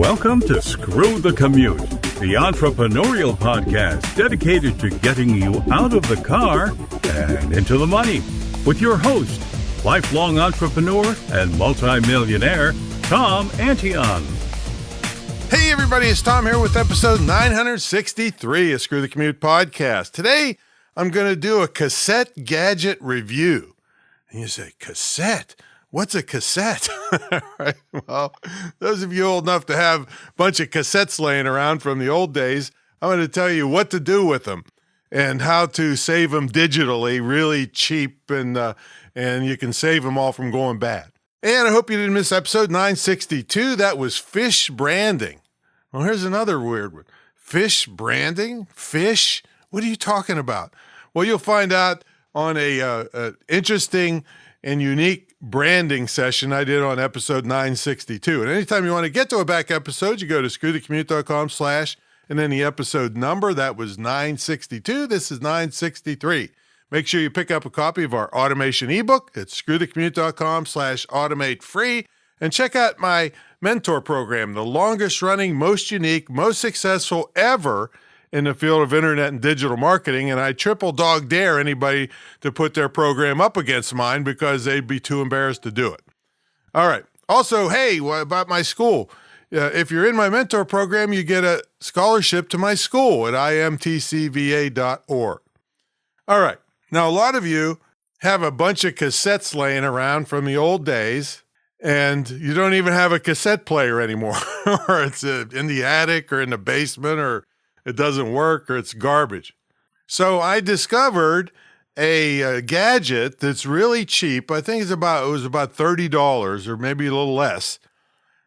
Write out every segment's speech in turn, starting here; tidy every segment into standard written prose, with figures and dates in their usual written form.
Welcome to Screw the Commute, the entrepreneurial podcast dedicated to getting you out of the car and into the money. With your host, lifelong entrepreneur and multimillionaire, Tom Antion. Hey everybody, it's Tom here with episode 963 of Screw the Commute podcast. Today, I'm going to do a Cassette Gadget review. And you say, cassette? What's a cassette? Right? Well, those of you old enough to have a bunch of cassettes laying around from the old days, I'm going to tell you what to do with them and how to save them digitally, really cheap, and you can save them all from going bad. And I hope you didn't miss episode 962. That was fish branding. Well, here's another weird one. Fish branding? Fish? What are you talking about? Well, you'll find out on a interesting and unique branding session I did on episode 962. And anytime you want to get to a back episode, you go to screwthecommute.com/ and then the episode number. That was 962. This is 963. Make sure you pick up a copy of our automation ebook at screwthecommute.com/automate free. And check out my mentor program, the longest running, most unique, most successful ever in the field of internet and digital marketing, and I triple dog dare anybody to put their program up against mine because they'd be too embarrassed to do it. All right. Also, hey, what about my school? If you're in my mentor program, you get a scholarship to my school at imtcva.org. All right. Now, a lot of you have a bunch of cassettes laying around from the old days, and you don't even have a cassette player anymore, or it's in the attic or in the basement, or it doesn't work, or it's garbage. So I discovered a gadget that's really cheap. I think it was about $30 or maybe a little less,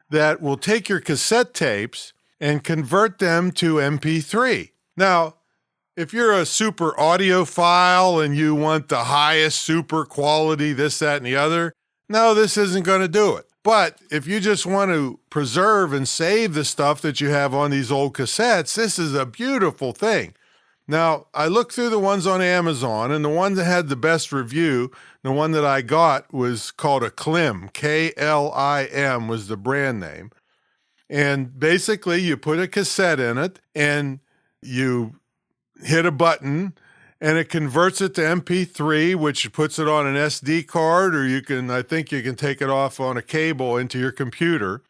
that will take your cassette tapes and convert them to MP3. Now, if you're a super audiophile and you want the highest super quality, this, that, and the other, no, this isn't going to do it. But if you just want to preserve and save the stuff that you have on these old cassettes, this is a beautiful thing. Now, I looked through the ones on Amazon, and the one that had the best review, the one that I got, was called a Klim. K-L-I-M was the brand name. And basically, you put a cassette in it, and you hit a button, and it converts it to MP3, which puts it on an SD card, or I think you can take it off on a cable into your computer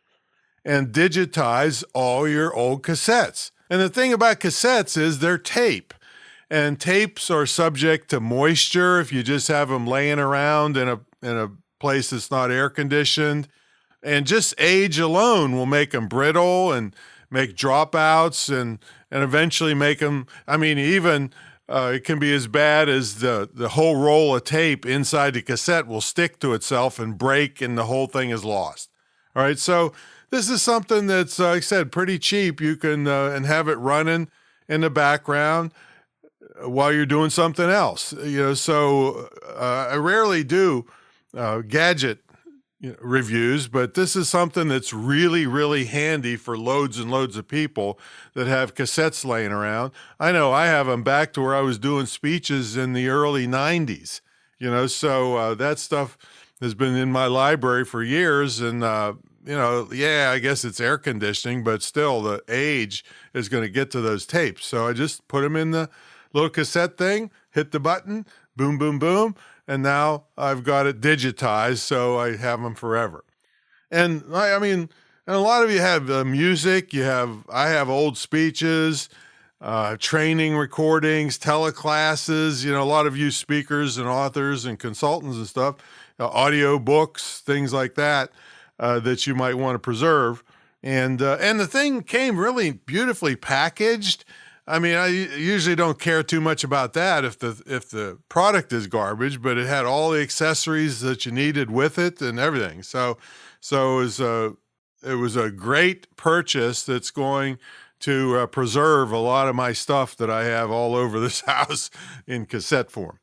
and digitize all your old cassettes. And the thing about cassettes is they're tape, and tapes are subject to moisture if you just have them laying around in a place that's not air conditioned. And just age alone will make them brittle and make dropouts and eventually make them, it can be as bad as the whole roll of tape inside the cassette will stick to itself and break, and the whole thing is lost. All right, so this is something that's, like I said, pretty cheap. You can and have it running in the background while you're doing something else. So I rarely do gadget reviews, but this is something that's really, really handy for loads and loads of people that have cassettes laying around. I know I have them back to where I was doing speeches in the early 90s, so that stuff has been in my library for years. And, I guess it's air conditioning, but still the age is going to get to those tapes. So I just put them in the little cassette thing, hit the button, boom, boom, boom. And now I've got it digitized, so I have them forever. And and a lot of you have music. I have old speeches, training recordings, teleclasses. A lot of you speakers and authors and consultants and stuff, audio books, things like that, that you might want to preserve. And the thing came really beautifully packaged. I usually don't care too much about that if the product is garbage, but it had all the accessories that you needed with it and everything. So it was a great purchase that's going to preserve a lot of my stuff that I have all over this house in cassette form.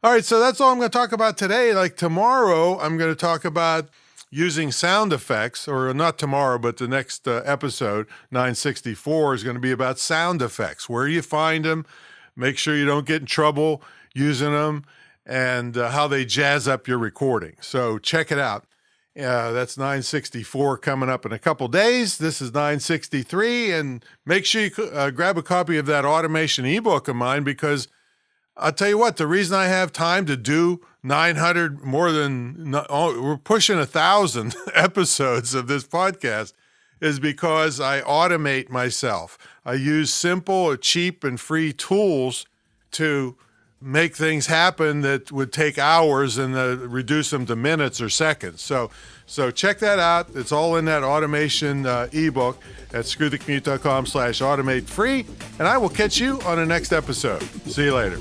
All right, so that's all I'm going to talk about today. Like tomorrow, I'm going to talk about using sound effects, or not tomorrow, but the next episode, 964, is going to be about sound effects, where you find them, make sure you don't get in trouble using them, and how they jazz up your recording. So check it out. That's 964 coming up in a couple days. This is 963, and make sure you grab a copy of that automation ebook of mine, because I'll tell you what, the reason I have time to do 900, we're pushing 1,000 episodes of this podcast, is because I automate myself. I use simple, cheap, and free tools to make things happen that would take hours and reduce them to minutes or seconds. So check that out. It's all in that automation ebook at screwthecommute.com/automate free. And I will catch you on the next episode. See you later.